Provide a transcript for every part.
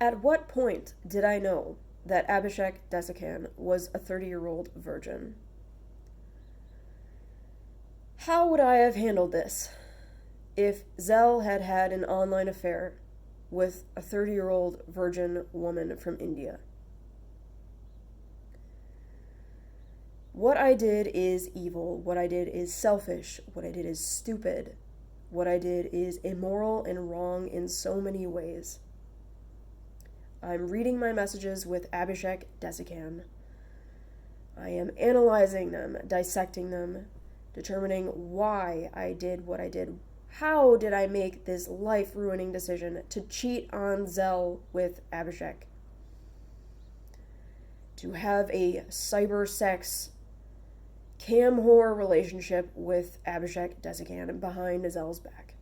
At what point did I know that Abishek Desikan was a 30-year-old virgin? How would I have handled this if Zell had had an online affair with a 30-year-old virgin woman from India? What I did is evil. What I did is selfish. What I did is stupid. What I did is immoral and wrong in so many ways. I'm reading my messages with Abishek Desikan. I am analyzing them, dissecting them, determining why I did what I did. How did I make this life-ruining decision to cheat on Zell with Abishek? To have a cyber sex cam whore relationship with Abishek Desikan behind Zell's back.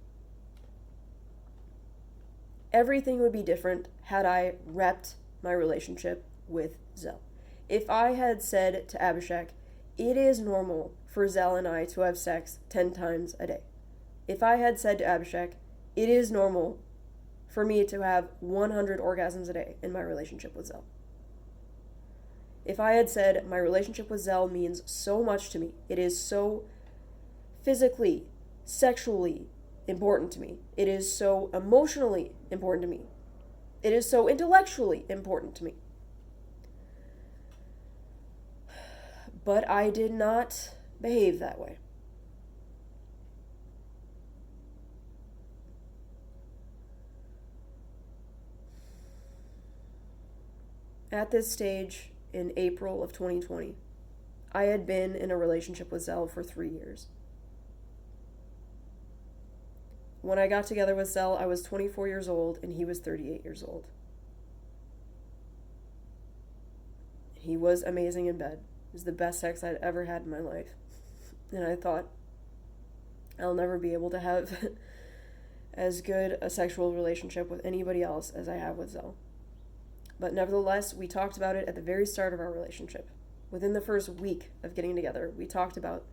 Everything would be different had I repped my relationship with Zell. If I had said to Abishek, it is normal for Zell and I to have sex 10 times a day. If I had said to Abishek, it is normal for me to have 100 orgasms a day in my relationship with Zell. If I had said my relationship with Zell means so much to me, it is so physically, sexually important to me, it is so emotionally important to me, it is so intellectually important to me. But I did not behave that way. At this stage, in April of 2020, I had been in a relationship with Zell for 3 years. When I got together with Zell, I was 24 years old and he was 38 years old. He was amazing in bed. It was the best sex I'd ever had in my life. And I thought, I'll never be able to have as good a sexual relationship with anybody else as I have with Zell. But nevertheless, we talked about it at the very start of our relationship. Within the first week of getting together, we talked about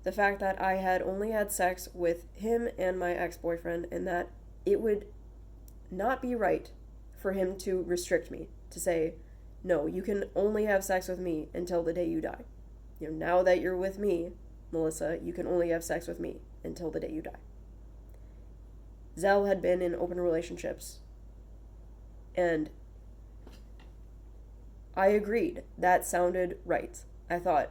the fact that I had only had sex with him and my ex-boyfriend, and that it would not be right for him to restrict me, to say, no, you can only have sex with me until the day you die. Now that you're with me, Melissa, you can only have sex with me until the day you die. Zell had been in open relationships, and I agreed. That sounded right. I thought,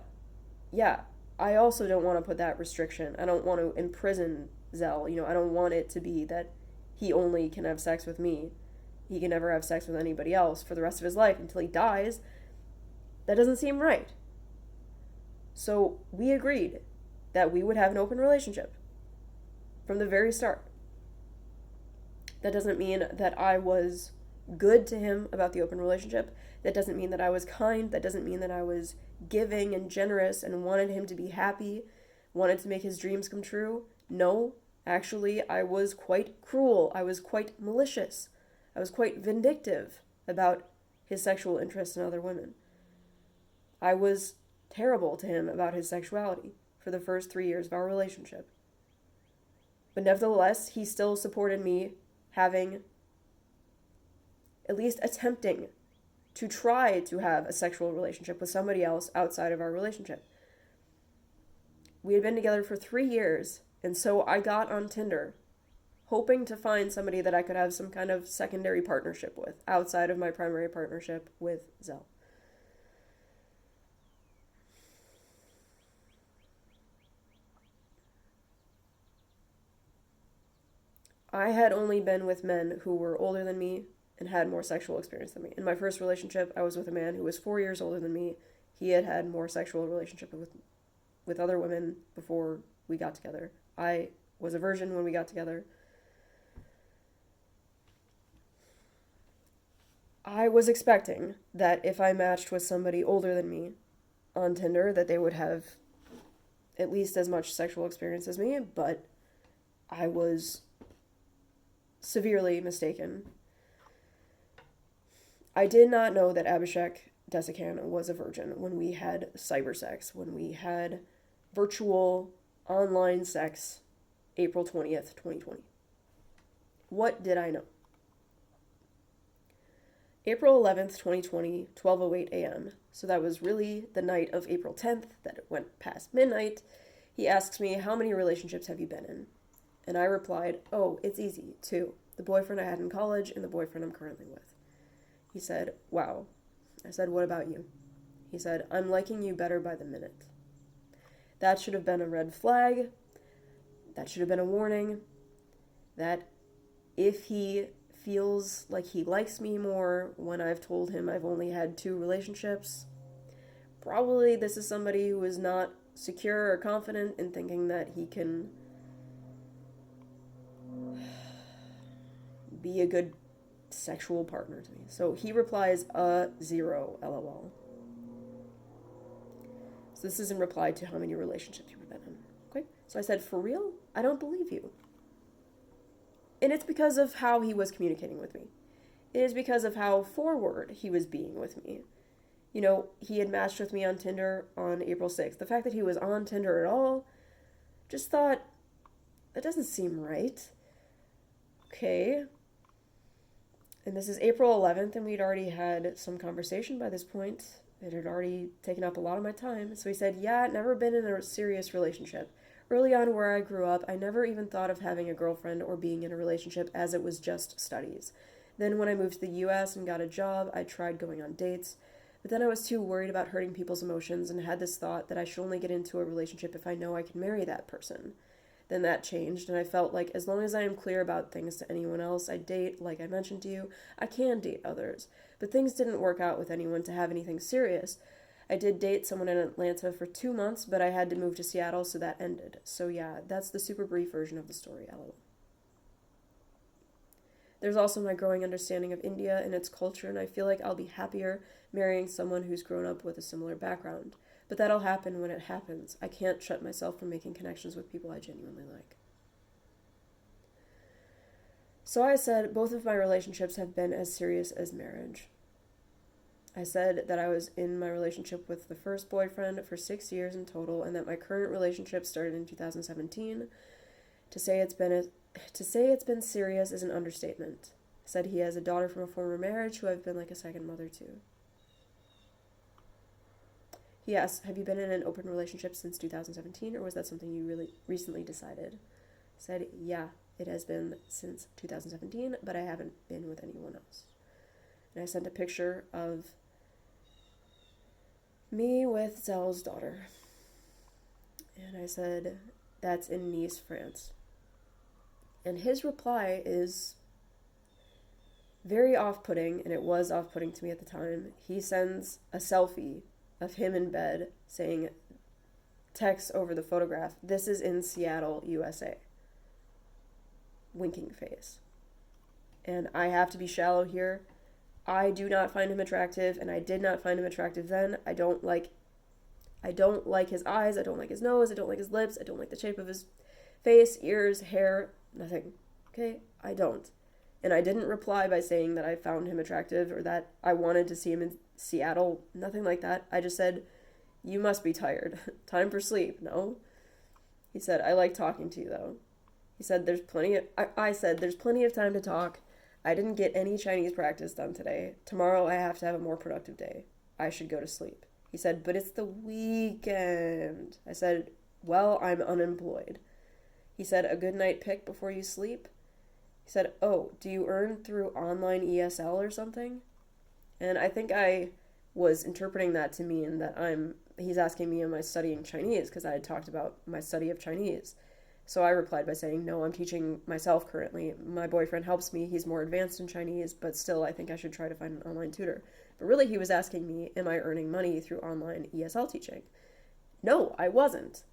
yeah, I also don't want to put that restriction. I don't want to imprison Zell. I don't want it to be that he only can have sex with me. He can never have sex with anybody else for the rest of his life until he dies. That doesn't seem right. So we agreed that we would have an open relationship from the very start. That doesn't mean that I was good to him about the open relationship. That doesn't mean that I was kind. That doesn't mean that I was giving and generous and wanted him to be happy, wanted to make his dreams come true. No, actually, I was quite cruel. I was quite malicious. I was quite vindictive about his sexual interest in other women. I was terrible to him about his sexuality for the first 3 years of our relationship. But nevertheless, he still supported me having, at least attempting, to try to have a sexual relationship with somebody else outside of our relationship. We had been together for 3 years, and so I got on Tinder, hoping to find somebody that I could have some kind of secondary partnership with, outside of my primary partnership with Zell. I had only been with men who were older than me and had more sexual experience than me. In my first relationship, I was with a man who was 4 years older than me. He had had more sexual relationship with other women before we got together. I was a virgin when we got together. I was expecting that if I matched with somebody older than me on Tinder, that they would have at least as much sexual experience as me, but I was severely mistaken. I did not know that Abishek Desikan was a virgin when we had cyber sex, when we had virtual online sex, April 20th, 2020. What did I know? April 11th, 2020, 12:08 a.m. So that was really the night of April 10th that it went past midnight. He asks me, "How many relationships have you been in?" And I replied, "Oh, it's easy, two. The boyfriend I had in college and the boyfriend I'm currently with." He said, "Wow." I said, "What about you?" He said, "I'm liking you better by the minute." That should have been a red flag. That should have been a warning that if he feels like he likes me more when I've told him I've only had two relationships, probably this is somebody who is not secure or confident in thinking that he can be a good sexual partner to me. So he replies, zero, lol. So this is in reply to how many relationships you've been in. Okay? So I said, "For real? I don't believe you." And it's because of how he was communicating with me. It is because of how forward he was being with me. You know, he had matched with me on Tinder on April 6th. The fact that he was on Tinder at all, just thought, that doesn't seem right. Okay. And this is April 11th, and we'd already had some conversation by this point. It had already taken up a lot of my time. So he said, "Yeah, never been in a serious relationship. Early on where I grew up, I never even thought of having a girlfriend or being in a relationship as it was just studies. Then when I moved to the US and got a job, I tried going on dates. But then I was too worried about hurting people's emotions and had this thought that I should only get into a relationship if I know I can marry that person. Then that changed, and I felt like as long as I am clear about things to anyone else I date, like I mentioned to you, I can date others. But things didn't work out with anyone to have anything serious. I did date someone in Atlanta for 2 months, but I had to move to Seattle, so that ended. So yeah, that's the super brief version of the story, lol. There's also my growing understanding of India and its culture, and I feel like I'll be happier marrying someone who's grown up with a similar background. But that'll happen when it happens. I can't shut myself from making connections with people I genuinely like. So I said both of my relationships have been as serious as marriage. I said that I was in my relationship with the first boyfriend for 6 years in total, and that my current relationship started in 2017. To say it's been serious is an understatement. I said he has a daughter from a former marriage who I've been like a second mother to. He asked, "Have you been in an open relationship since 2017, or was that something you really recently decided?" I said, "Yeah, it has been since 2017, but I haven't been with anyone else." And I sent a picture of me with Zell's daughter. And I said, "That's in Nice, France." And his reply is very off-putting, and it was off-putting to me at the time. He sends a selfie of him in bed saying, text over the photograph, "This is in Seattle, USA." Winking face. And I have to be shallow here. I do not find him attractive, and I did not find him attractive then. I don't like his eyes, I don't like his nose, I don't like his lips, I don't like the shape of his face, ears, hair, nothing. Okay? I don't. And I didn't reply by saying that I found him attractive or that I wanted to see him in Seattle. Nothing like that. I just said, "You must be tired. Time for sleep, no?" He said, "I like talking to you, though." He said, I said, "There's plenty of time to talk. I didn't get any Chinese practice done today. Tomorrow I have to have a more productive day. I should go to sleep." He said, "But it's the weekend." I said, "Well, I'm unemployed." He said, "A good night pick before you sleep?" He said, "Oh, do you earn through online ESL or something?" And I think I was interpreting that to mean that he's asking me, am I studying Chinese? Because I had talked about my study of Chinese. So I replied by saying, "No, I'm teaching myself currently. My boyfriend helps me. He's more advanced in Chinese, but still I think I should try to find an online tutor." But really he was asking me, am I earning money through online ESL teaching? No, I wasn't.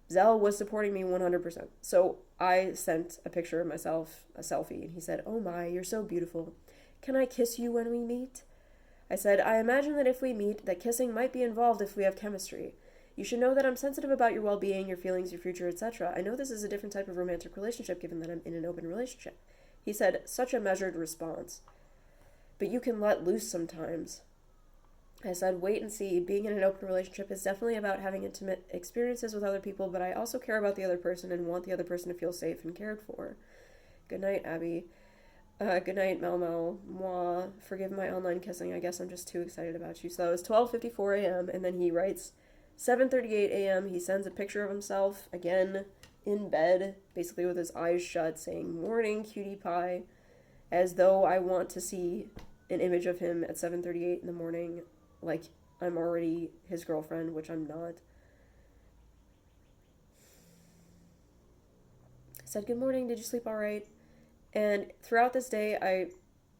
Zell was supporting me 100%. So I sent a picture of myself, a selfie, and he said, "Oh my, you're so beautiful. Can I kiss you when we meet?" I said, "I imagine that if we meet, that kissing might be involved if we have chemistry. You should know that I'm sensitive about your well-being, your feelings, your future, etc. I know this is a different type of romantic relationship given that I'm in an open relationship." He said, "Such a measured response. But you can let loose sometimes." I said, "Wait and see. Being in an open relationship is definitely about having intimate experiences with other people, but I also care about the other person and want the other person to feel safe and cared for. Good night, Abby." Good night, Mel Mel. Moi. Forgive my online kissing. I guess I'm just too excited about you. So that was 12:54 a.m. And then he writes 7:38 a.m. He sends a picture of himself again in bed, basically with his eyes shut, saying "Morning, cutie pie," as though I want to see an image of him at 7:38 in the morning, like I'm already his girlfriend, which I'm not. I said, "Good morning. Did you sleep all right?" And throughout this day, I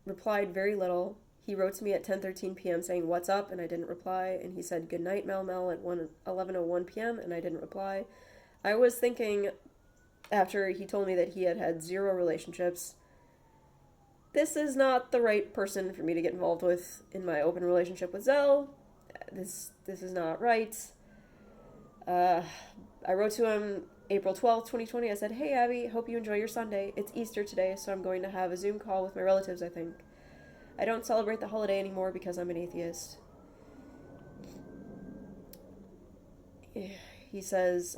replied very little. He wrote to me at 10:13 p.m. saying, "What's up?" and I didn't reply. And he said, "Good night, Mel Mel," at 11:01 p.m. and I didn't reply. I was thinking, after he told me that he had had 0 relationships, this is not the right person for me to get involved with in my open relationship with Zell. This is not right. Uh, I wrote to him April 12th, 2020. I said, "Hey, Abby, hope you enjoy your Sunday. It's Easter today, so I'm going to have a Zoom call with my relatives, I think. I don't celebrate the holiday anymore because I'm an atheist." He says,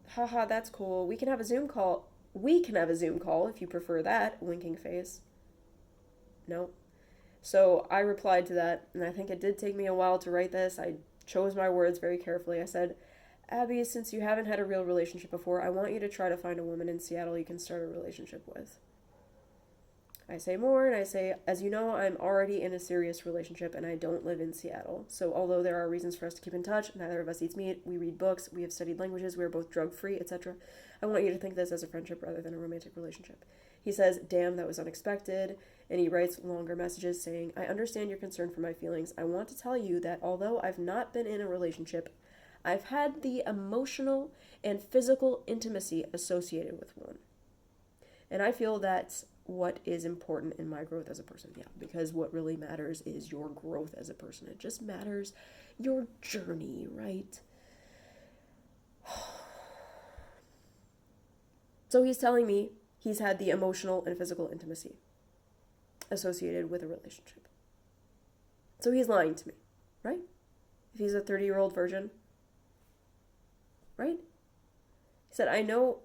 "Haha, that's cool. We can have a Zoom call. We can have a Zoom call if you prefer that," winking face. No. So I replied to that, and I think it did take me a while to write this. I chose my words very carefully. I said, "Abby, since you haven't had a real relationship before, I want you to try to find a woman in Seattle you can start a relationship with." I say more, and I say, "As you know, I'm already in a serious relationship, and I don't live in Seattle. So although there are reasons for us to keep in touch, neither of us eats meat, we read books, we have studied languages, we are both drug-free, etc., I want you to think of this as a friendship rather than a romantic relationship." He says, "Damn, that was unexpected," and he writes longer messages saying, "I understand your concern for my feelings. I want to tell you that although I've not been in a relationship, I've had the emotional and physical intimacy associated with one. And I feel that's what is important in my growth as a person." Yeah, because what really matters is your growth as a person. It just matters your journey, right? So he's telling me he's had the emotional and physical intimacy associated with a relationship. So he's lying to me, right? If he's a 30-year-old virgin, right? He said, "I know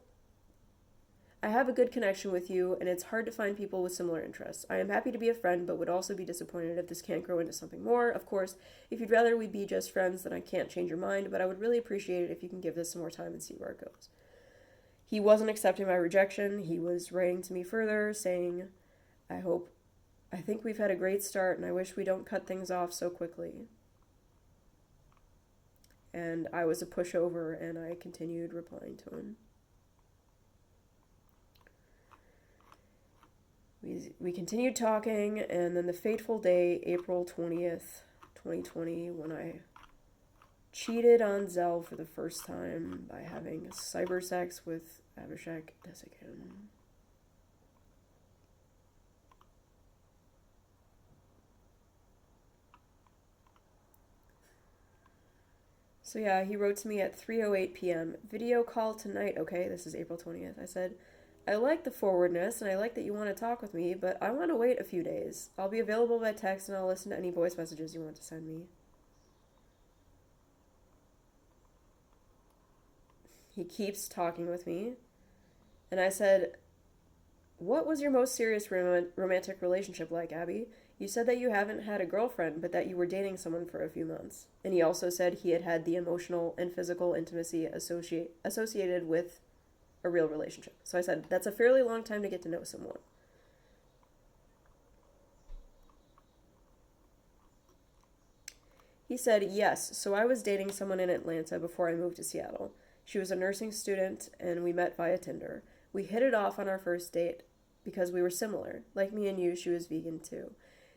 I have a good connection with you, and it's hard to find people with similar interests. I am happy to be a friend, but would also be disappointed if this can't grow into something more. Of course, if you'd rather we be just friends, then I can't change your mind, but I would really appreciate it if you can give this some more time and see where it goes." He wasn't accepting my rejection. He was writing to me further, saying, I think we've had a great start, and I wish we don't cut things off so quickly." And I was a pushover, and I continued replying to him. We continued talking, and then the fateful day, April 20th, 2020, when I cheated on Zell for the first time by having cyber sex with Abishek Desikan. So yeah, he wrote to me at 3:08 p.m. "Video call tonight, okay?" This is April 20th. I said, "I like the forwardness, and I like that you want to talk with me, but I want to wait a few days. I'll be available by text, and I'll listen to any voice messages you want to send me." He keeps talking with me, and I said, "What was your most serious romantic relationship like, Abby? You said that you haven't had a girlfriend, but that you were dating someone for a few months." And he also said he had had the emotional and physical intimacy associated with a real relationship. So I said, "That's a fairly long time to get to know someone." He said, "Yes, so I was dating someone in Atlanta before I moved to Seattle. She was a nursing student, and we met via Tinder. We hit it off on our first date because we were similar. Like me and you, she was vegan too.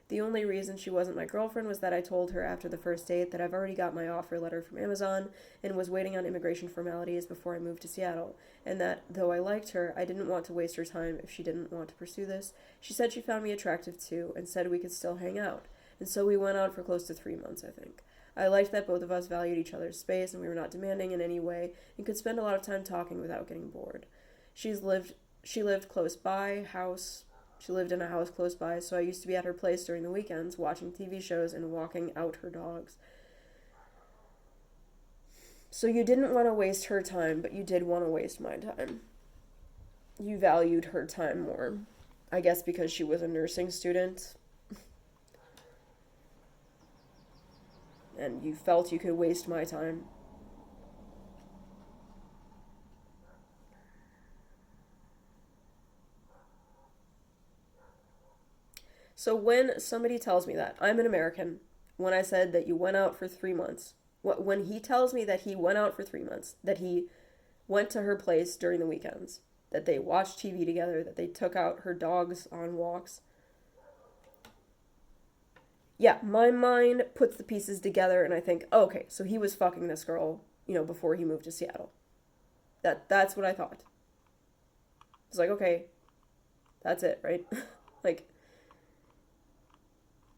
The only reason she wasn't my girlfriend was that I told her after the first date that I've already got my offer letter from Amazon and was waiting on immigration formalities before I moved to Seattle, and that, though I liked her, I didn't want to waste her time if she didn't want to pursue this. She said she found me attractive too and said we could still hang out. And so we went out for close to 3 months, I think. I liked that both of us valued each other's space and we were not demanding in any way and could spend a lot of time talking without getting bored. She lived close by, She lived in a house close by, so I used to be at her place during the weekends, watching TV shows and walking out her dogs. So you didn't want to waste her time, but you did want to waste my time. You valued her time more." I guess because she was a nursing student and you felt you could waste my time. So when somebody tells me that, I'm an American, when I said that you went out for 3 months, when he tells me that he went out for 3 months, that he went to her place during the weekends, that they watched TV together, that they took out her dogs on walks, yeah, my mind puts the pieces together and I think, oh, okay, so he was fucking this girl, before he moved to Seattle. That's what I thought. It's like, okay, that's it, right? Like,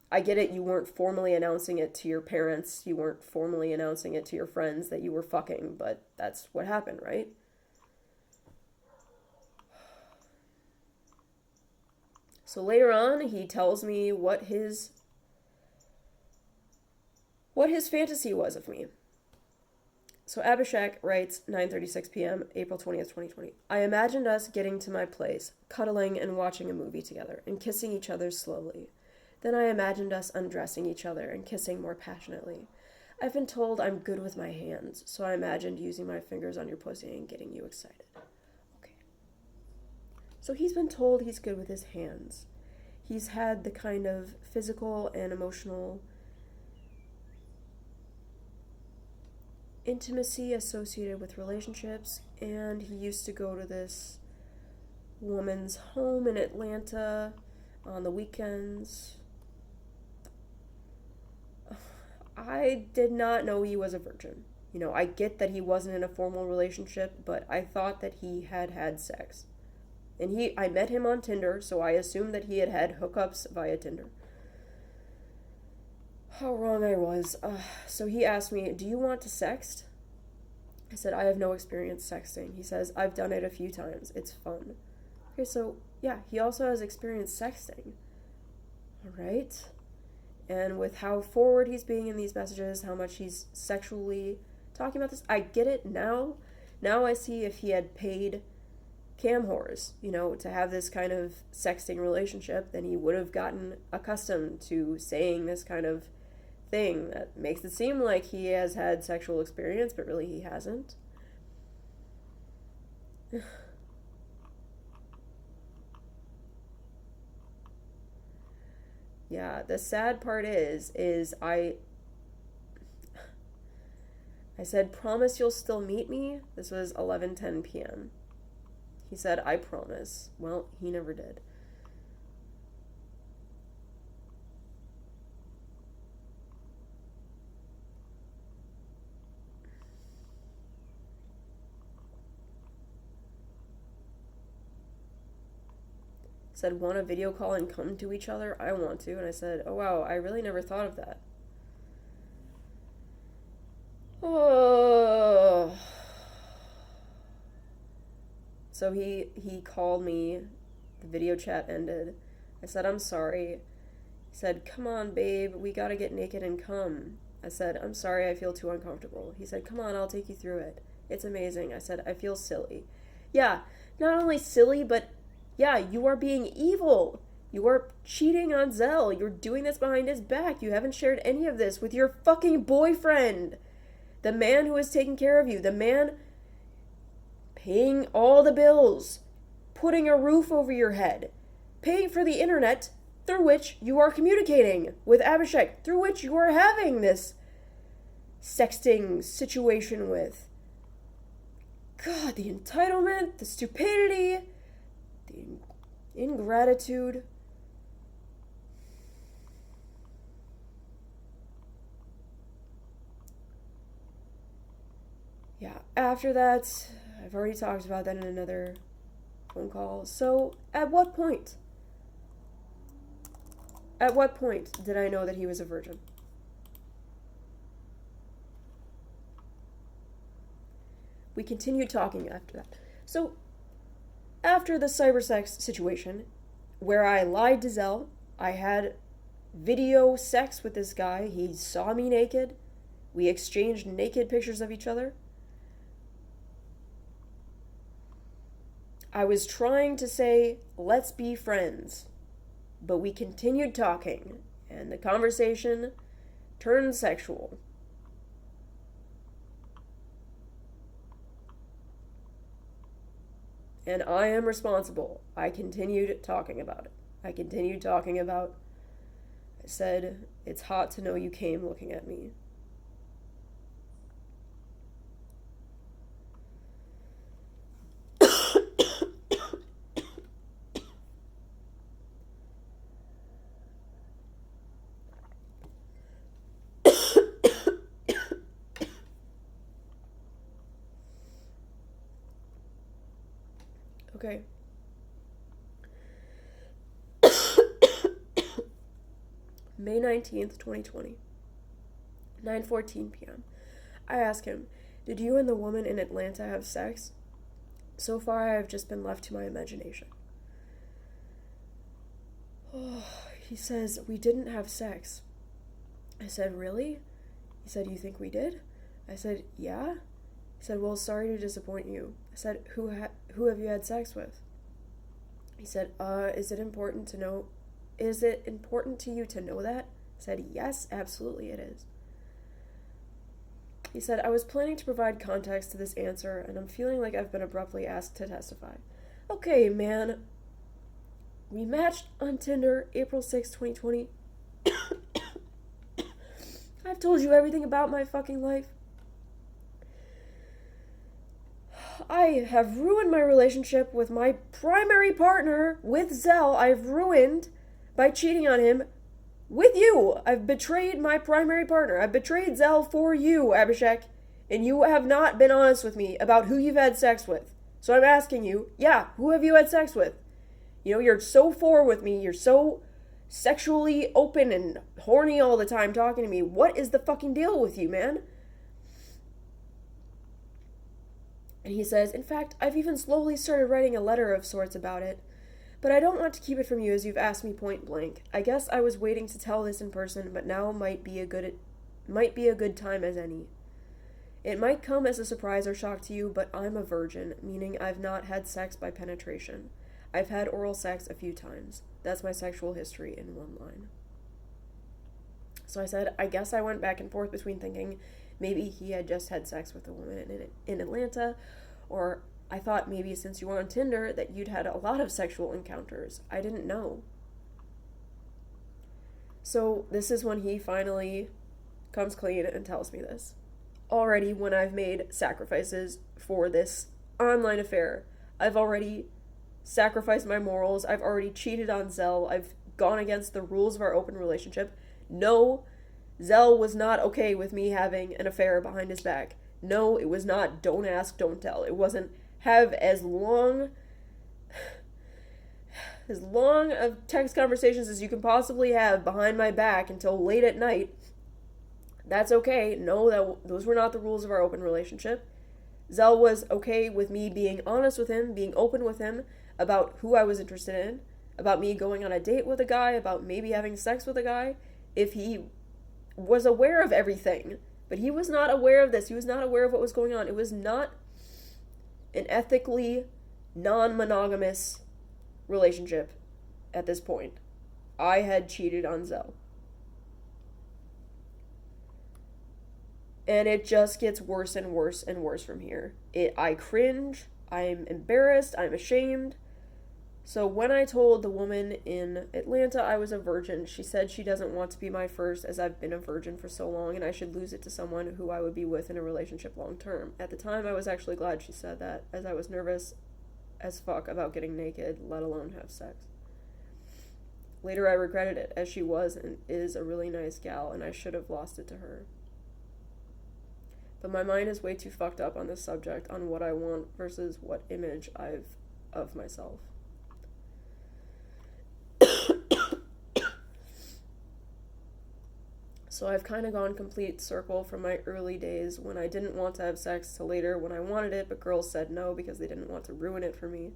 I get it, you weren't formally announcing it to your parents, you weren't formally announcing it to your friends that you were fucking, but that's what happened, right? So later on, he tells me what his fantasy was of me. So Abishek writes 9:36 p.m. April 20th, 2020. I imagined us getting to my place, cuddling and watching a movie together and kissing each other slowly. Then I imagined us undressing each other and kissing more passionately. I've been told I'm good with my hands, so I imagined using my fingers on your pussy and getting you excited. Okay. So he's been told he's good with his hands. He's had the kind of physical and emotional intimacy associated with relationships, and he used to go to this woman's home in Atlanta on the weekends. I did not know he was a virgin. I get that he wasn't in a formal relationship, but I thought that he had had sex. And I met him on Tinder, so I assumed that he had had hookups via Tinder. How wrong I was. So he asked me, do you want to sext? I said, I have no experience sexting. He says, I've done it a few times. It's fun. Okay, so yeah, he also has experience sexting. All right. And with how forward he's being in these messages, how much he's sexually talking about this, I get it now. Now I see if he had paid cam whores, to have this kind of sexting relationship, then he would have gotten accustomed to saying this kind of thing that makes it seem like he has had sexual experience, but really he hasn't. Yeah, the sad part is I said, promise you'll still meet me. This was 11:10 p.m. He said, I promise. Well, he never did. Said, want a video call and come to each other? I want to. And I said, oh wow, I really never thought of that. Oh. So he called me. The video chat ended. I said, I'm sorry. He said, come on, babe, we gotta get naked and come. I said, I'm sorry, I feel too uncomfortable. He said, come on, I'll take you through it. It's amazing. I said, I feel silly. Yeah, not only silly, but yeah, you are being evil. You are cheating on Zell. You're doing this behind his back. You haven't shared any of this with your fucking boyfriend. The man who is taking care of you. The man paying all the bills. Putting a roof over your head. Paying for the internet through which you are communicating with Abishek. Through which you are having this sexting situation with. God, the entitlement, the stupidity, the ingratitude. Yeah, after that, I've already talked about that in another phone call. So, at what point? At what point did I know that he was a virgin? We continued talking after that. So, after the cybersex situation, where I lied to Zell, I had video sex with this guy, he saw me naked, we exchanged naked pictures of each other. I was trying to say, let's be friends, but we continued talking, and the conversation turned sexual. And I am responsible. I continued talking about it. I said, it's hot to know you came looking at me. Okay. May 19th, 2020. 9:14 p.m. I ask him, did you and the woman in Atlanta have sex? So far, I have just been left to my imagination. Oh, he says, we didn't have sex. I said, really? He said, you think we did? I said, yeah. He said, well, sorry to disappoint you. I said, who have you had sex with? He said, is it important to you to know that? I said, yes, absolutely it is. He said, I was planning to provide context to this answer, and I'm feeling like I've been abruptly asked to testify. Okay, man. We matched on Tinder April 6, 2020. I've told you everything about my fucking life. I have ruined my relationship with my primary partner, with Zell. I've ruined by cheating on him with you. I've betrayed my primary partner. I've betrayed Zell for you, Abishek. And you have not been honest with me about who you've had sex with. So I'm asking you, who have you had sex with? You know, you're so forward with me. You're so sexually open and horny all the time talking to me. What is the fucking deal with you, man? And he says, in fact, I've even slowly started writing a letter of sorts about it. But I don't want to keep it from you as you've asked me point blank. I guess I was waiting to tell this in person, but now might be a good time as any. It might come as a surprise or shock to you, but I'm a virgin, meaning I've not had sex by penetration. I've had oral sex a few times. That's my sexual history in one line. So I said, I guess I went back and forth between thinking maybe he had just had sex with a woman in Atlanta, or I thought maybe since you were on Tinder that you'd had a lot of sexual encounters. I didn't know. So this is when he finally comes clean and tells me this. Already, when I've made sacrifices for this online affair, I've already sacrificed my morals. I've already cheated on Zell. I've gone against the rules of our open relationship. No, Zell was not okay with me having an affair behind his back. No, it was not don't ask, don't tell. It wasn't have as long of text conversations as you can possibly have behind my back until late at night. That's okay. No, those were not the rules of our open relationship. Zell was okay with me being honest with him, being open with him about who I was interested in, about me going on a date with a guy, about maybe having sex with a guy, if he was aware of everything. But he was not aware of this. He was not aware of what was going on. It was not an ethically non-monogamous relationship at this point. I had cheated on Zell. And it just gets worse and worse and worse from here. I cringe. I'm embarrassed. I'm ashamed. So when I told the woman in Atlanta I was a virgin, she said she doesn't want to be my first as I've been a virgin for so long and I should lose it to someone who I would be with in a relationship long term. At the time, I was actually glad she said that, as I was nervous as fuck about getting naked, let alone have sex. Later, I regretted it, as she was and is a really nice gal, and I should have lost it to her. But my mind is way too fucked up on this subject, on what I want versus what image I've of myself. So I've kind of gone complete circle from my early days when I didn't want to have sex to later when I wanted it, but girls said no because they didn't want to ruin it for me.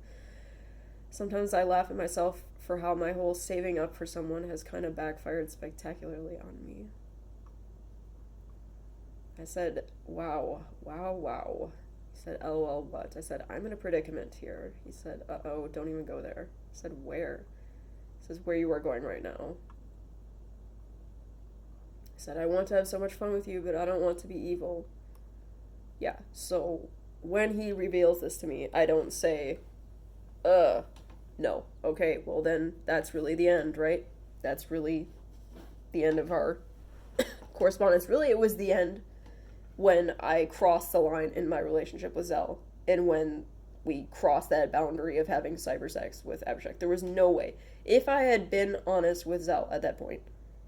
Sometimes I laugh at myself for how my whole saving up for someone has kind of backfired spectacularly on me. I said, wow. said, LOL, what? I said, I'm in a predicament here. He said, uh-oh, don't even go there. I said, where? He says, where you are going right now. I said, I want to have so much fun with you, but I don't want to be evil. Yeah, so when he reveals this to me, I don't say, no. Okay, well then that's really the end, right? That's really the end of our correspondence. Really, it was the end when I crossed the line in my relationship with Zell, and when we crossed that boundary of having cyber sex with Abishek. There was no way. If I had been honest with Zell at that point,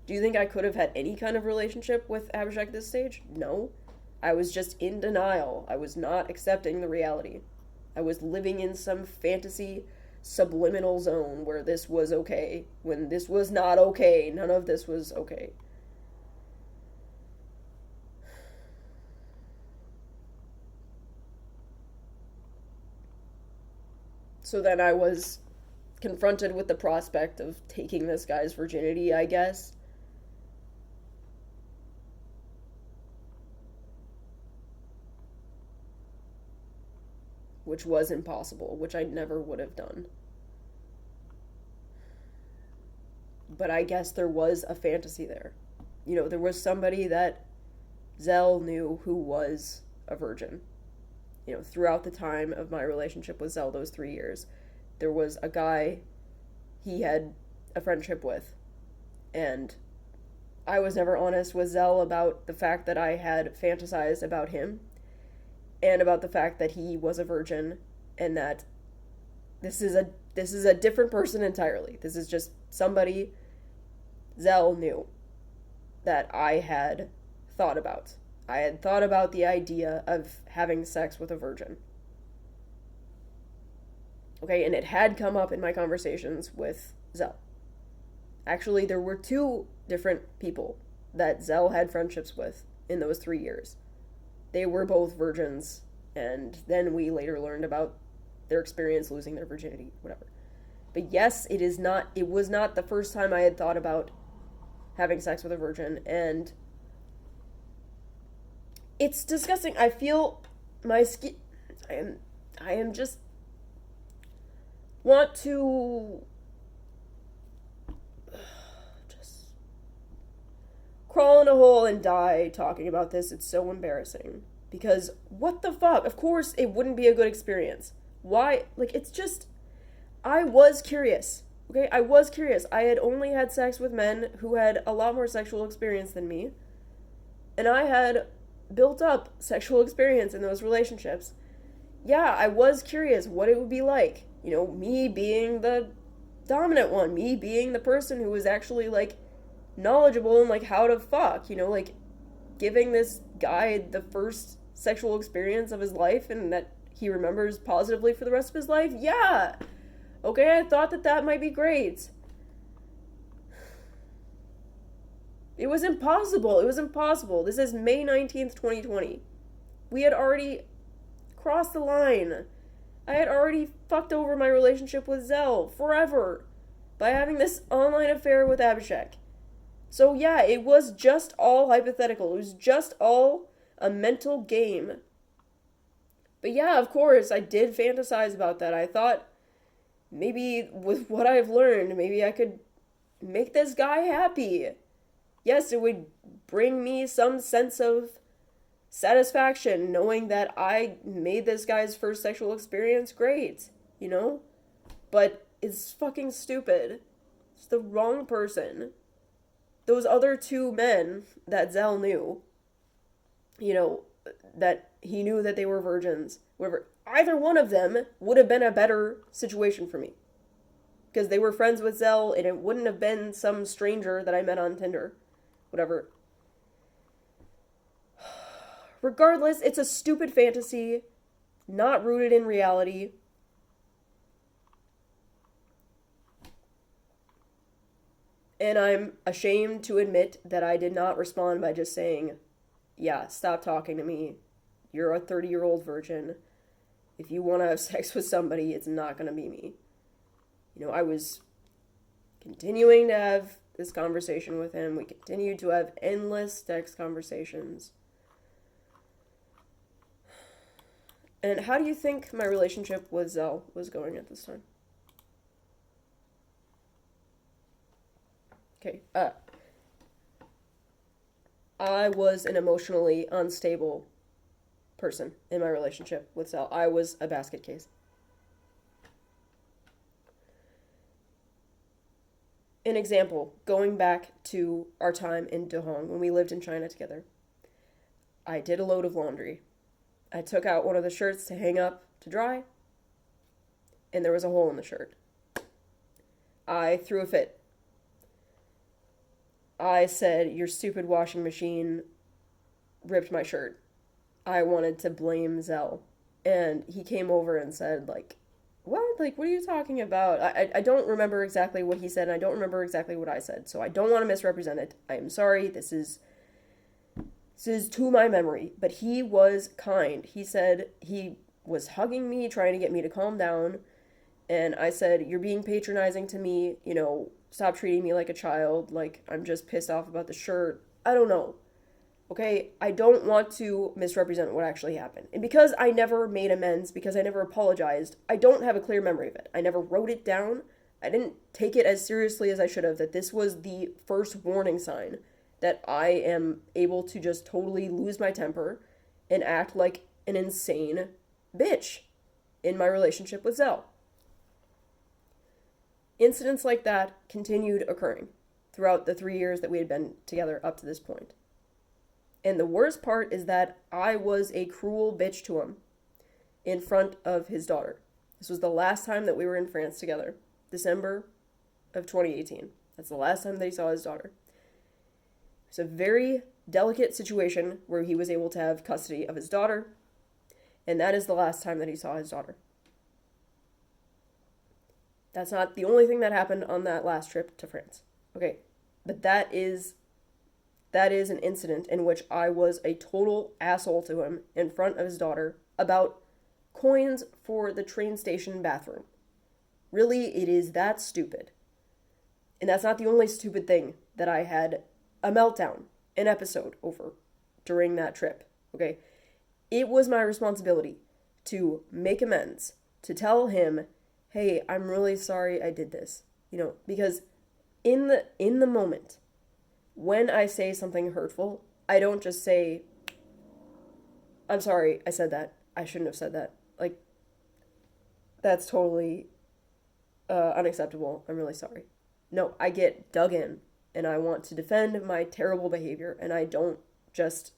do you think I could have had any kind of relationship with Abishek at this stage? No. I was just in denial. I was not accepting the reality. I was living in some fantasy subliminal zone where this was okay, when this was not okay. None of this was okay. So then I was confronted with the prospect of taking this guy's virginity, I guess. Which was impossible, which I never would have done. But I guess there was a fantasy there. You know, there was somebody that Zell knew who was a virgin. You know, throughout the time of my relationship with Zell, those 3 years, there was a guy he had a friendship with. And I was never honest with Zell about the fact that I had fantasized about him and about the fact that he was a virgin, and that this is a different person entirely. This is just somebody Zell knew that I had thought about. I had thought about the idea of having sex with a virgin. Okay, and it had come up in my conversations with Zell. Actually, there were 2 different people that Zell had friendships with in those 3 years. They were both virgins, and then we later learned about their experience losing their virginity, whatever. But yes, it was not the first time I had thought about having sex with a virgin, and it's disgusting. I feel my skin, I am just want to just crawl in a hole and die talking about this. It's so embarrassing. Because what the fuck? Of course it wouldn't be a good experience. Why? Like, it's just, I was curious. Okay, I was curious. I had only had sex with men who had a lot more sexual experience than me. And I had built up sexual experience in those relationships. Yeah, I was curious what it would be like. You know, me being the dominant one. Me being the person who was actually, like, knowledgeable in, like, how to fuck. You know, like, giving this guy the first sexual experience of his life and that he remembers positively for the rest of his life. Yeah. Okay, I thought that might be great. It was impossible. It was impossible. This is May 19th, 2020. We had already crossed the line. I had already fucked over my relationship with Zell forever by having this online affair with Abishek. So yeah, it was just all hypothetical. It was just all a mental game. But yeah, of course, I did fantasize about that. I thought maybe with what I've learned, maybe I could make this guy happy. Yes, it would bring me some sense of satisfaction knowing that I made this guy's first sexual experience great, you know? But it's fucking stupid. It's the wrong person. Those other 2 men that Zell knew, you know, that he knew that they were virgins, whatever, either one of them would have been a better situation for me. Because they were friends with Zell, and it wouldn't have been some stranger that I met on Tinder. Whatever. Regardless, it's a stupid fantasy, not rooted in reality. And I'm ashamed to admit that I did not respond by just saying, yeah, stop talking to me. You're a 30-year-old virgin. If you want to have sex with somebody, it's not going to be me. You know, I was continuing to have this conversation with him. We continued to have endless text conversations. And how do you think my relationship with Zell was going at this time? Okay, I was an emotionally unstable person in my relationship with Zell. I was a basket case. An example, going back to our time in Dahong when we lived in China together. I did a load of laundry. I took out one of the shirts to hang up to dry, and there was a hole in the shirt. I threw a fit. I said, "Your stupid washing machine ripped my shirt." I wanted to blame Zell. And he came over and said, like, "What? Like, what are you talking about?" I don't remember exactly what he said, and I don't remember exactly what I said, so I don't want to misrepresent it. I am sorry. This is to my memory, but he was kind. He said he was hugging me, trying to get me to calm down, and I said, "You're being patronizing to me, stop treating me like a child, like I'm just pissed off about the shirt." I don't know. Okay, I don't want to misrepresent what actually happened. And because I never made amends, because I never apologized, I don't have a clear memory of it. I never wrote it down. I didn't take it as seriously as I should have, that this was the first warning sign that I am able to just totally lose my temper and act like an insane bitch in my relationship with Zell. Incidents like that continued occurring throughout the 3 years that we had been together up to this point. And the worst part is that I was a cruel bitch to him in front of his daughter. This was the last time that we were in France together, December of 2018. That's the last time that he saw his daughter. It's a very delicate situation where he was able to have custody of his daughter, and that is the last time that he saw his daughter. That's not the only thing that happened on that last trip to France. Okay, but that is an incident in which I was a total asshole to him in front of his daughter about coins for the train station bathroom. Really, it is that stupid. And that's not the only stupid thing that I had a meltdown, an episode over during that trip. Okay? It was my responsibility to make amends, to tell him, "Hey, I'm really sorry I did this." Because in the moment, when I say something hurtful, I don't just say, "I'm sorry, I said that. I shouldn't have said that." Like, that's totally unacceptable. I'm really sorry. No, I get dug in, and I want to defend my terrible behavior, and I just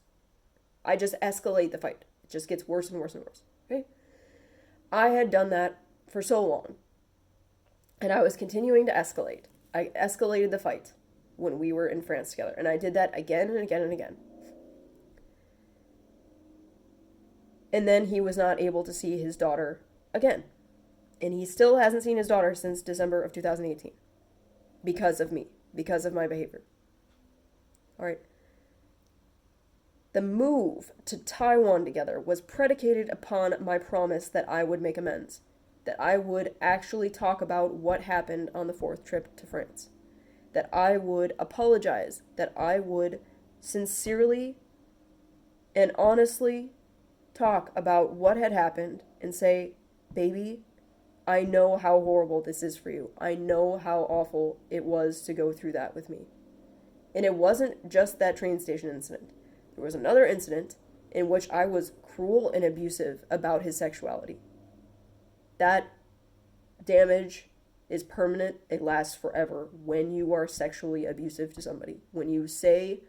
escalate the fight. It just gets worse and worse and worse. Okay? I had done that for so long, and I was continuing to escalate. I escalated the fight when we were in France together, and I did that again and again and again. And then he was not able to see his daughter again. And he still hasn't seen his daughter since December of 2018. Because of me. Because of my behavior. Alright. The move to Taiwan together was predicated upon my promise that I would make amends. That I would actually talk about what happened on the 4th trip to France. That I would apologize. That I would sincerely and honestly talk about what had happened and say, "Baby, I know how horrible this is for you. I know how awful it was to go through that with me." And it wasn't just that train station incident. There was another incident in which I was cruel and abusive about his sexuality. That damage is permanent. It lasts forever when you are sexually abusive to somebody. When you say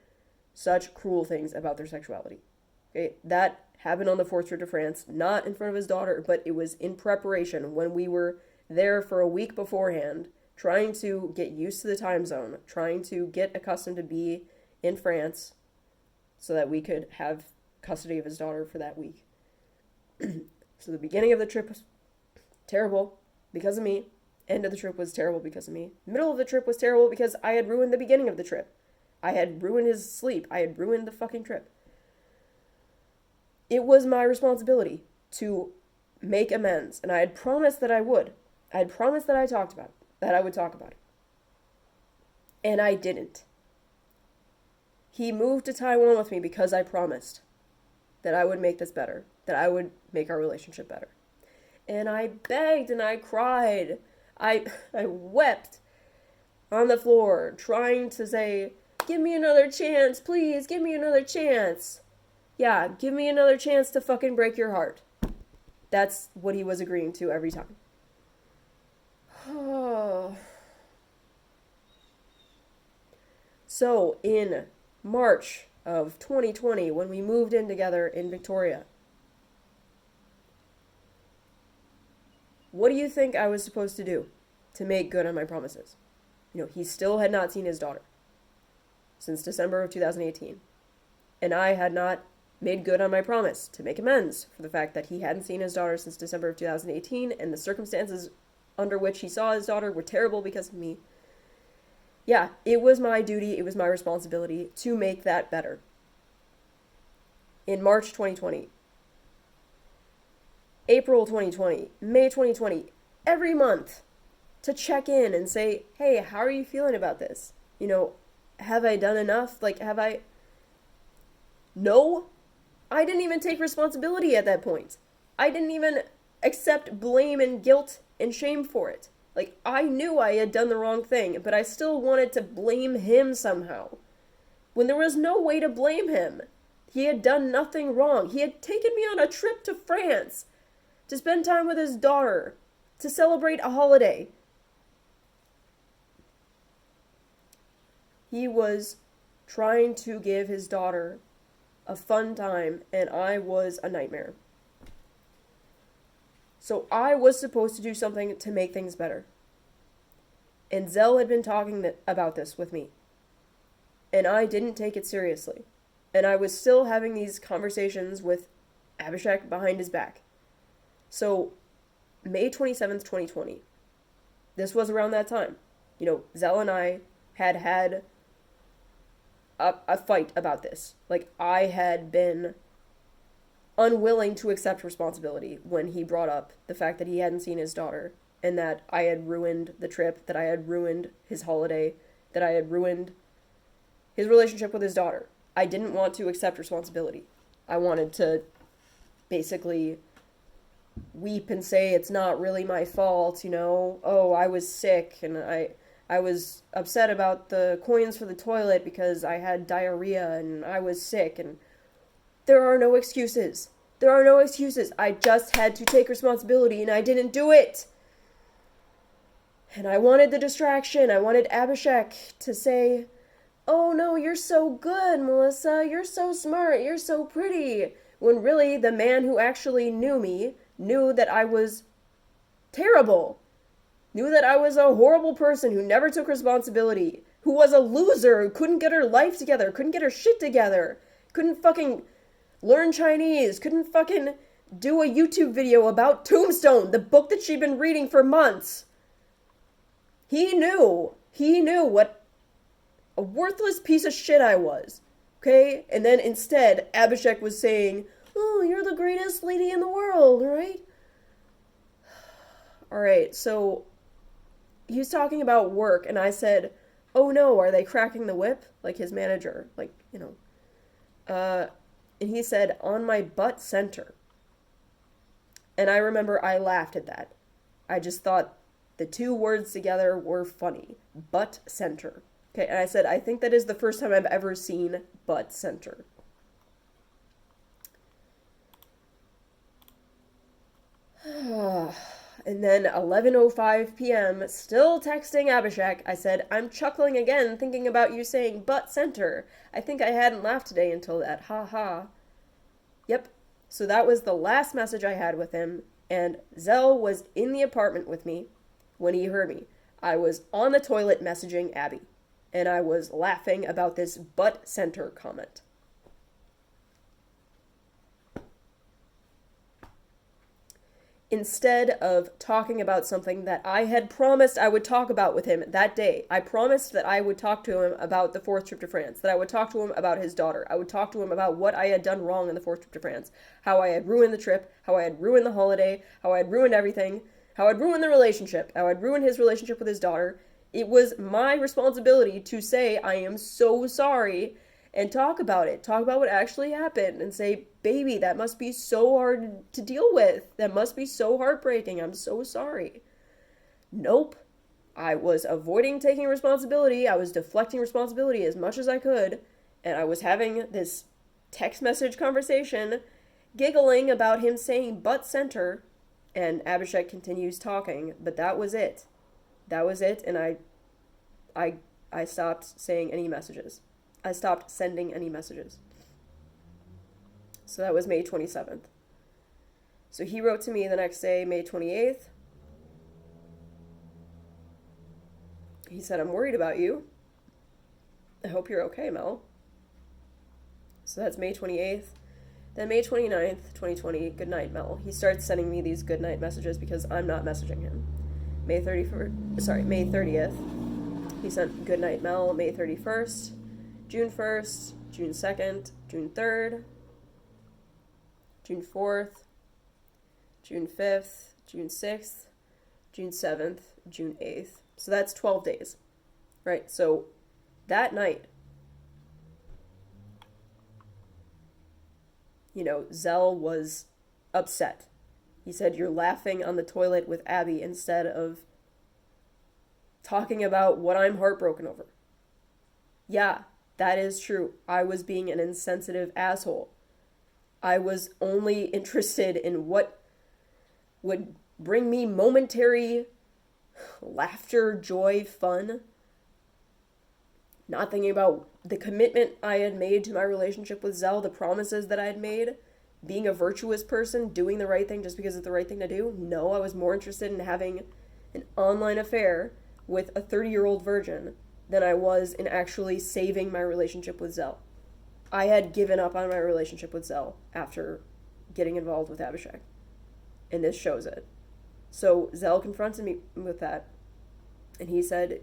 such cruel things about their sexuality. Okay, that happened on the 4th trip to France, not in front of his daughter, but it was in preparation when we were there for a week beforehand, trying to get used to the time zone, trying to get accustomed to be in France so that we could have custody of his daughter for that week. So the beginning of the trip was terrible because of me. End of the trip was terrible because of me. Middle of the trip was terrible because I had ruined the beginning of the trip. I had ruined his sleep. I had ruined the fucking trip. It was my responsibility to make amends, and I had promised that I would. I had promised that I would talk about it. And I didn't. He moved to Taiwan with me because I promised that I would make this better. that I would make our relationship better. And I begged and I cried. I wept on the floor, trying to say, give me another chance, please, give me another chance. Yeah, give me another chance to fucking break your heart. That's what he was agreeing to every time. So, in March of 2020, when we moved in together in Victoria, what do you think I was supposed to do to make good on my promises? You know, he still had not seen his daughter since December of 2018. And I had not made good on my promise to make amends for the fact that he hadn't seen his daughter since December of 2018, and the circumstances under which he saw his daughter were terrible because of me. Yeah, it was my duty, it was my responsibility to make that better. In March 2020, April 2020, May 2020, every month to check in and say, hey, how are you feeling about this? You know, have I done enough? Like, have I... No, I didn't even take responsibility at that point. I didn't even accept blame and guilt and shame for it. Like, I knew I had done the wrong thing, but I still wanted to blame him somehow, when there was no way to blame him. He had done nothing wrong. He had taken me on a trip to France to spend time with his daughter, to celebrate a holiday. He was trying to give his daughter a fun time, and I was a nightmare. So I was supposed to do something to make things better. And Zell had been talking about this with me. And I didn't take it seriously. And I was still having these conversations with Abishek behind his back. So, May 27th, 2020. This was around that time. You know, Zell and I had a fight about this. Like, I had been unwilling to accept responsibility when he brought up the fact that he hadn't seen his daughter, and that I had ruined the trip, that I had ruined his holiday, that I had ruined his relationship with his daughter. I didn't want to accept responsibility. I wanted to basically weep and say it's not really my fault, you know. Oh, I was sick, and I was upset about the coins for the toilet because I had diarrhea and I was sick, and there are no excuses. There are no excuses. I just had to take responsibility and I didn't do it. And I wanted the distraction. I wanted Abishek to say, oh no, you're so good, Melissa. You're so smart. You're so pretty. When really the man who actually knew me knew that I was terrible. Knew that I was a horrible person who never took responsibility. Who was a loser. Who couldn't get her life together. Couldn't get her shit together. Couldn't fucking learn Chinese. Couldn't fucking do a YouTube video about Tombstone, the book that she'd been reading for months. He knew what a worthless piece of shit I was. Okay? And then instead, Abishek was saying, oh, you're the greatest lady in the world, right? Alright, so he was talking about work, and I said, oh no, are they cracking the whip? Like his manager, like, you know. And he said, on my butt center. And I remember I laughed at that. I just thought the two words together were funny. Butt center. Okay, and I said, I think that is the first time I've ever seen butt center. And then 11:05 p.m., still texting Abishek, I said, I'm chuckling again thinking about you saying butt center. I think I hadn't laughed today until that. Ha ha. Yep. So that was the last message I had with him, and Zell was in the apartment with me when he heard me. I was on the toilet messaging Abby, and I was laughing about this butt center comment. Instead of talking about something that I had promised I would talk about with him that day. I promised that I would talk to him about the 4th trip to France, that I would talk to him about his daughter. I would talk to him about what I had done wrong in the 4th trip to France, how I had ruined the trip, how I had ruined the holiday, how I had ruined everything, how I'd ruined the relationship, how I'd ruined his relationship with his daughter. It was my responsibility to say, I am so sorry, and talk about it. Talk about what actually happened and say, baby, that must be so hard to deal with. That must be so heartbreaking. I'm so sorry. Nope. I was avoiding taking responsibility. I was deflecting responsibility as much as I could. And I was having this text message conversation, giggling about him saying butt center. And Abishek continues talking, but that was it. That was it, and I stopped saying any messages. I stopped sending any messages. So that was May 27th. So he wrote to me the next day, May 28th. He said, I'm worried about you. I hope you're okay, Mel. So that's May 28th. Then May 29th, 2020, good night, Mel. He starts sending me these good night messages because I'm not messaging him. May 30th, he sent good night, Mel. May 31st, June 1st, June 2nd, June 3rd, June 4th, June 5th, June 6th, June 7th, June 8th. So that's 12 days, right? So that night, Zell was upset. He said, you're laughing on the toilet with Abby instead of talking about what I'm heartbroken over. Yeah, that is true. I was being an insensitive asshole. I was only interested in what would bring me momentary laughter, joy, fun. Not thinking about the commitment I had made to my relationship with Zell, the promises that I had made, being a virtuous person, doing the right thing just because it's the right thing to do. No, I was more interested in having an online affair with a 30-year-old virgin than I was in actually saving my relationship with Zell. I had given up on my relationship with Zell after getting involved with Abishek. And this shows it. So Zell confronted me with that. And he said,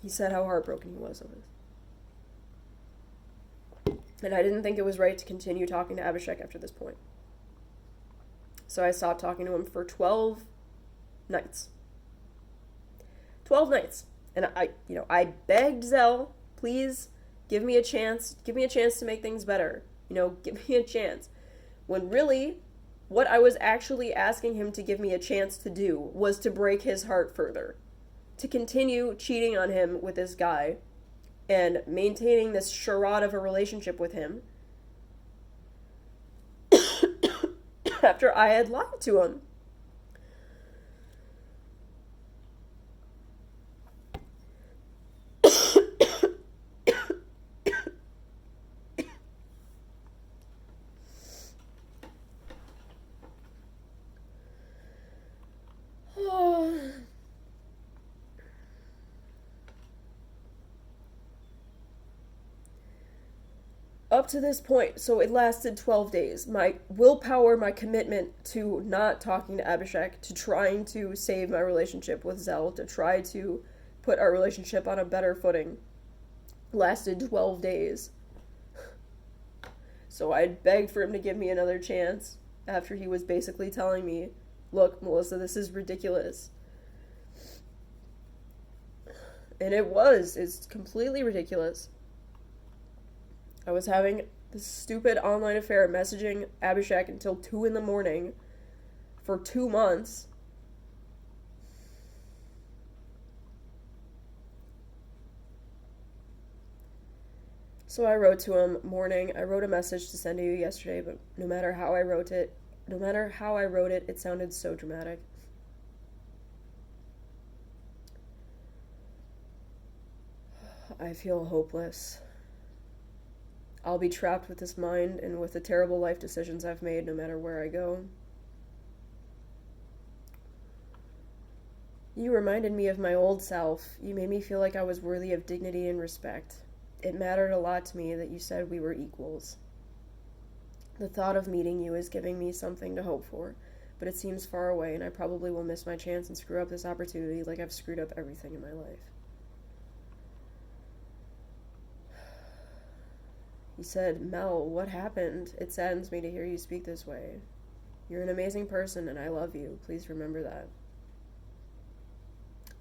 he said how heartbroken he was over this. And I didn't think it was right to continue talking to Abishek after this point. So I stopped talking to him for 12 nights. 12 nights. And I begged Zell, please give me a chance. Give me a chance to make things better. Give me a chance. When really, what I was actually asking him to give me a chance to do was to break his heart further. To continue cheating on him with this guy and maintaining this charade of a relationship with him after I had lied to him. Up to this point, so it lasted 12 days. My willpower, my commitment to not talking to Abishek, to trying to save my relationship with Zell, to try to put our relationship on a better footing, lasted 12 days. So I begged for him to give me another chance after he was basically telling me, look, Melissa, this is ridiculous. And it's completely ridiculous. I was having this stupid online affair, messaging Abishek until 2 a.m. for 2 months. So I wrote to him, morning. I wrote a message to send to you yesterday, but no matter how I wrote it, it sounded so dramatic. I feel hopeless. I'll be trapped with this mind and with the terrible life decisions I've made no matter where I go. You reminded me of my old self. You made me feel like I was worthy of dignity and respect. It mattered a lot to me that you said we were equals. The thought of meeting you is giving me something to hope for, but it seems far away and I probably will miss my chance and screw up this opportunity like I've screwed up everything in my life. He said, Mel, what happened? It saddens me to hear you speak this way. You're an amazing person and I love you. Please remember that.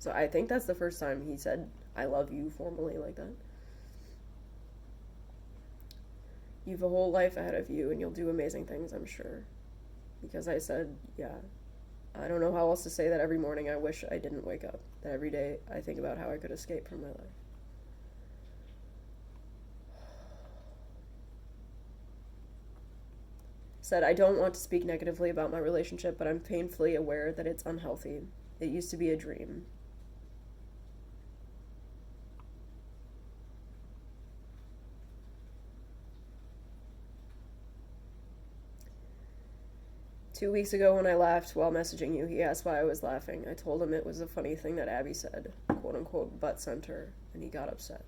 So I think that's the first time he said, I love you formally like that. You've a whole life ahead of you and you'll do amazing things, I'm sure. Because I said, yeah. I don't know how else to say that every morning I wish I didn't wake up. That every day I think about how I could escape from my life. Said, I don't want to speak negatively about my relationship, but I'm painfully aware that it's unhealthy. It used to be a dream. Two weeks ago when I laughed while messaging you, he asked why I was laughing. I told him it was a funny thing that Abby said, quote unquote, butt center, and he got upset.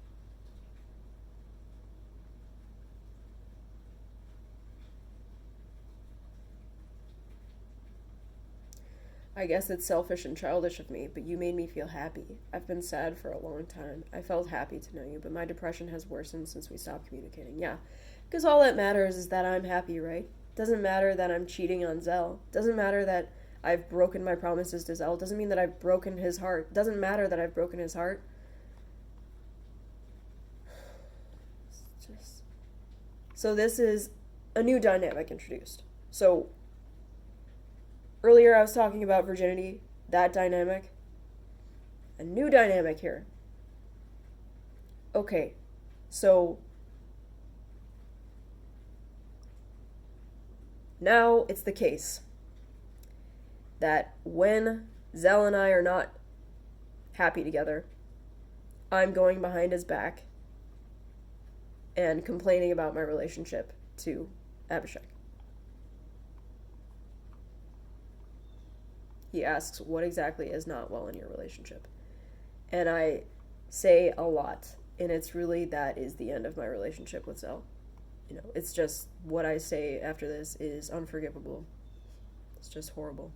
I guess it's selfish and childish of me, but you made me feel happy. I've been sad for a long time. I felt happy to know you, but my depression has worsened since we stopped communicating. Yeah, because all that matters is that I'm happy, right? Doesn't matter that I'm cheating on Zell. Doesn't matter that I've broken my promises to Zell. Doesn't mean that I've broken his heart. Doesn't matter that I've broken his heart. It's just... So this is a new dynamic introduced. So earlier I was talking about virginity, that dynamic. A new dynamic here. Okay, so now it's the case that when Zell and I are not happy together, I'm going behind his back and complaining about my relationship to Abishek. He asks, what exactly is not well in your relationship? And I say a lot, and it's really that is the end of my relationship with Zell. You know, it's just what I say after this is unforgivable. It's just horrible.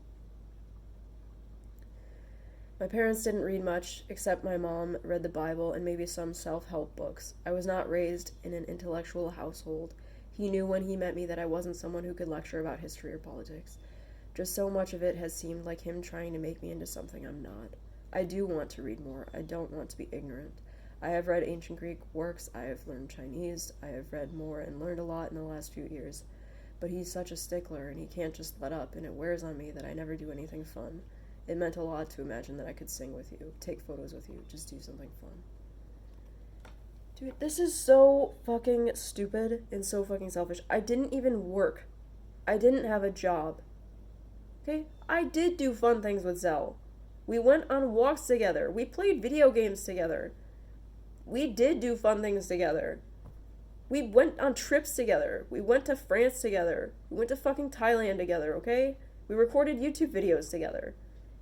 My parents didn't read much, except my mom read the Bible and maybe some self-help books. I was not raised in an intellectual household. He knew when he met me that I wasn't someone who could lecture about history or politics. Just so much of it has seemed like him trying to make me into something I'm not. I do want to read more. I don't want to be ignorant. I have read ancient Greek works. I have learned Chinese. I have read more and learned a lot in the last few years. But he's such a stickler, and he can't just let up, and it wears on me that I never do anything fun. It meant a lot to imagine that I could sing with you, take photos with you, just do something fun. Dude, this is so fucking stupid and so fucking selfish. I didn't even work. I didn't have a job. Okay? I did do fun things with Zell. We went on walks together. We played video games together. We did do fun things together. We went on trips together. We went to France together. We went to fucking Thailand together, okay? We recorded YouTube videos together.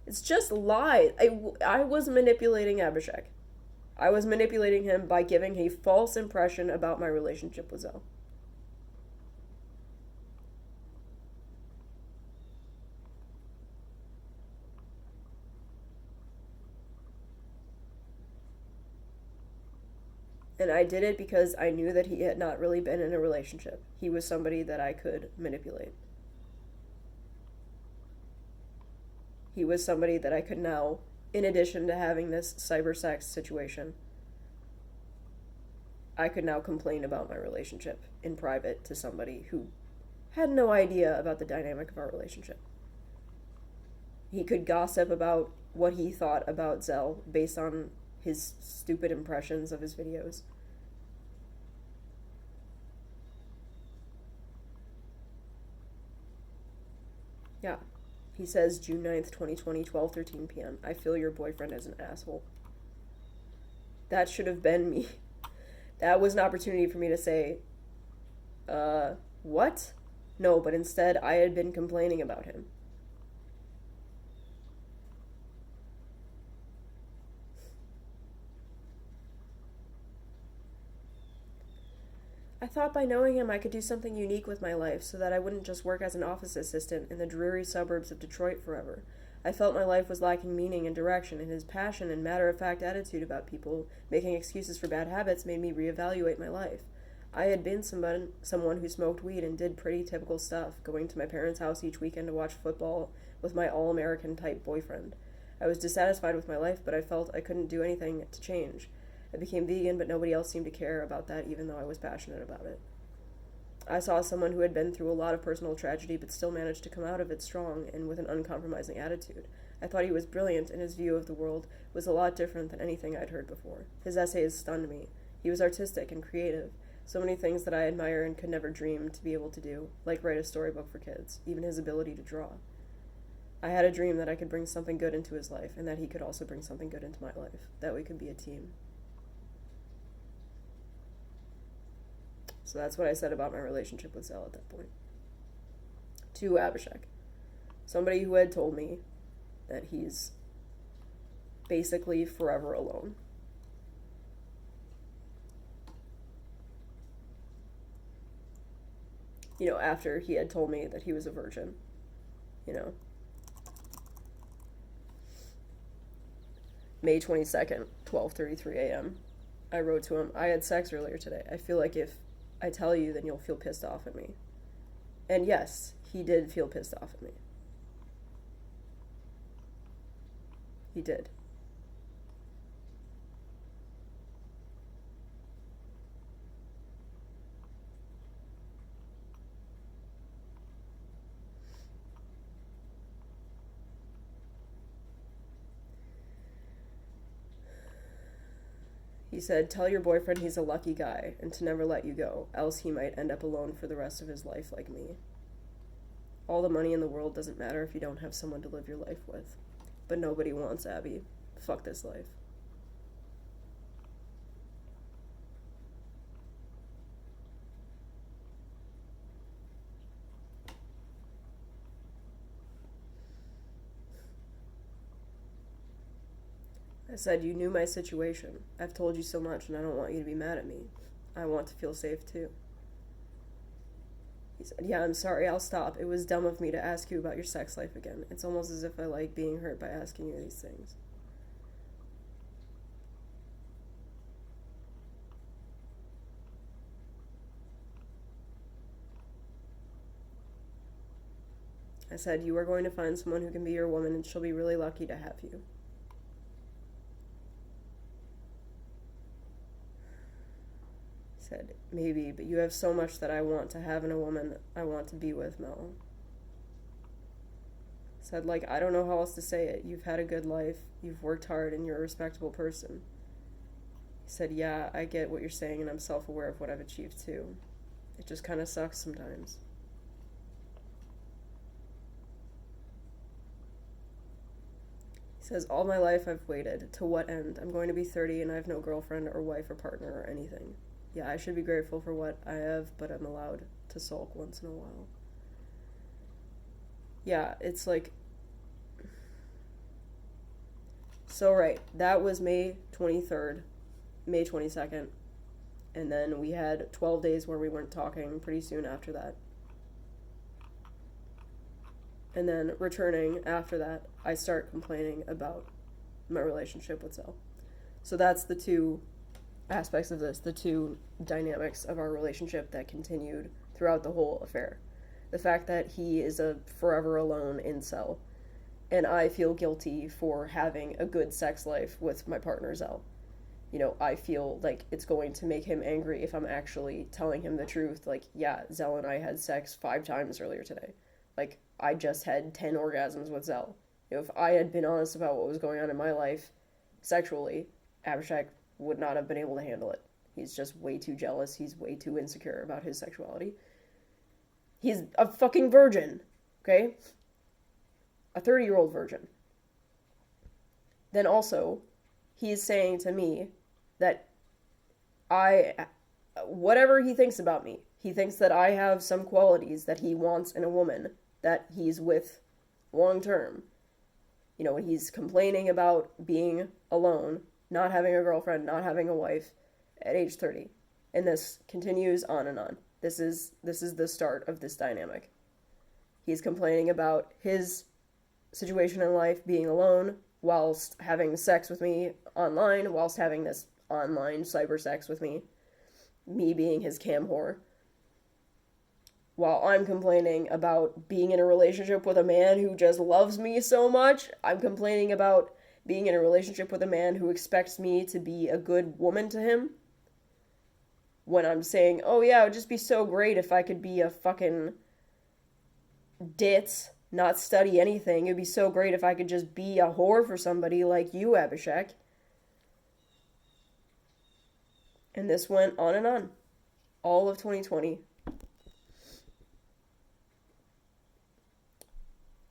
It's just lies. I was manipulating Abishek. I was manipulating him by giving a false impression about my relationship with Zell. And I did it because I knew that he had not really been in a relationship. He was somebody that I could manipulate. He was somebody that I could now, in addition to having this cyber sex situation, I could now complain about my relationship in private to somebody who had no idea about the dynamic of our relationship. He could gossip about what he thought about Zell based on his stupid impressions of his videos. Yeah. He says June 9th, 2020, 12:13 p.m. I feel your boyfriend is an asshole. That should have been me. That was an opportunity for me to say, what? No, but instead I had been complaining about him. I thought by knowing him I could do something unique with my life so that I wouldn't just work as an office assistant in the dreary suburbs of Detroit forever. I felt my life was lacking meaning and direction, and his passion and matter-of-fact attitude about people making excuses for bad habits made me reevaluate my life. I had been someone who smoked weed and did pretty typical stuff, going to my parents' house each weekend to watch football with my all-American type boyfriend. I was dissatisfied with my life, but I felt I couldn't do anything to change. I became vegan, but nobody else seemed to care about that, even though I was passionate about it. I saw someone who had been through a lot of personal tragedy but still managed to come out of it strong and with an uncompromising attitude. I thought he was brilliant, and his view of the world was a lot different than anything I'd heard before. His essays stunned me. He was artistic and creative, so many things that I admire and could never dream to be able to do, like write a storybook for kids, even his ability to draw. I had a dream that I could bring something good into his life, and that he could also bring something good into my life, that we could be a team. So that's what I said about my relationship with Zell at that point. To Abishek, somebody who had told me that he's basically forever alone. You know, after he had told me that he was a virgin, you know. May 22nd, 12:33 a.m. I wrote to him, I had sex earlier today. I feel like if I tell you, then you'll feel pissed off at me. And yes, he did feel pissed off at me. He did. He said, tell your boyfriend he's a lucky guy and to never let you go, else he might end up alone for the rest of his life like me. All the money in the world doesn't matter if you don't have someone to live your life with. But nobody wants Abby. Fuck this life. I said, you knew my situation. I've told you so much and I don't want you to be mad at me. I want to feel safe too. He said, yeah, I'm sorry, I'll stop. It was dumb of me to ask you about your sex life again. It's almost as if I like being hurt by asking you these things. I said, you are going to find someone who can be your woman and she'll be really lucky to have you. He said, maybe, but you have so much that I want to have in a woman I want to be with, Mel. Said, like, I don't know how else to say it. You've had a good life, you've worked hard, and you're a respectable person. He said, yeah, I get what you're saying, and I'm self-aware of what I've achieved, too. It just kind of sucks sometimes. He says, all my life I've waited. To what end? I'm going to be 30, and I have no girlfriend or wife or partner or anything. Yeah, I should be grateful for what I have, but I'm allowed to sulk once in a while. Yeah, it's like... So, right, that was May 23rd, May 22nd, and then we had 12 days where we weren't talking pretty soon after that. And then returning after that, I start complaining about my relationship with Zell. So that's the two aspects of this, the two dynamics of our relationship that continued throughout the whole affair. The fact that he is a forever alone incel, and I feel guilty for having a good sex life with my partner Zell. You know, I feel like it's going to make him angry if I'm actually telling him the truth. Like, yeah, Zell and I had sex 5 times earlier today. Like, I just had 10 orgasms with Zell. You know, if I had been honest about what was going on in my life sexually, Abishek would not have been able to handle it. He's just way too jealous. He's way too insecure about his sexuality. He's a fucking virgin, okay? A 30-year-old virgin. Then also, he's saying to me that whatever he thinks about me, he thinks that I have some qualities that he wants in a woman that he's with long term. You know, when he's complaining about being alone, not having a girlfriend, not having a wife at age 30. And this continues on and on. This is the start of this dynamic. He's complaining about his situation in life, being alone, whilst having sex with me online, whilst having this online cyber sex with me being his cam whore, while I'm complaining about being in a relationship with a man who just loves me so much, I'm complaining about being in a relationship with a man who expects me to be a good woman to him. When I'm saying, oh yeah, it would just be so great if I could be a fucking ditz, not study anything. It'd be so great if I could just be a whore for somebody like you, Abishek. And this went on and on. All of 2020.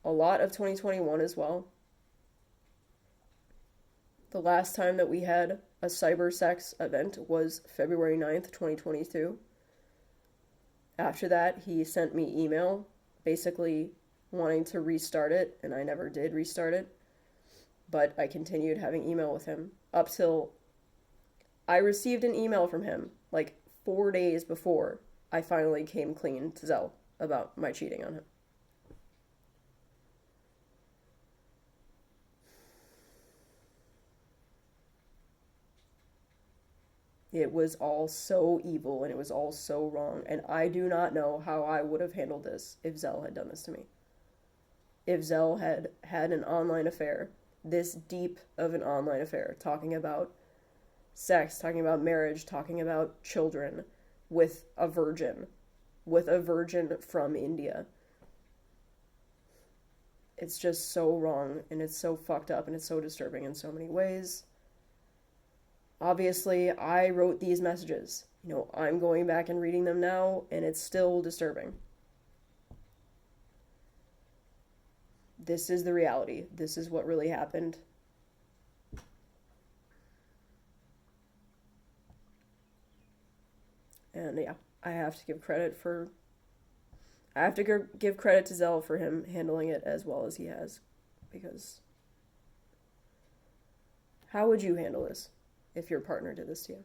A lot of 2021 as well. The last time that we had a cyber sex event was February 9th, 2022. After that, he sent me email basically wanting to restart it, and I never did restart it. But I continued having email with him up till I received an email from him like 4 days before I finally came clean to Zell about my cheating on him. It was all so evil and it was all so wrong, and I do not know how I would have handled this if Zell had done this to me. If Zell had had an online affair, this deep of an online affair, talking about sex, talking about marriage, talking about children with a virgin from India. It's just so wrong and it's so fucked up and it's so disturbing in so many ways. Obviously, I wrote these messages. I'm going back and reading them now, and it's still disturbing. This is the reality. This is what really happened. And yeah, I have to give credit to Zell for him handling it as well as he has. Because how would you handle this if your partner did this to you?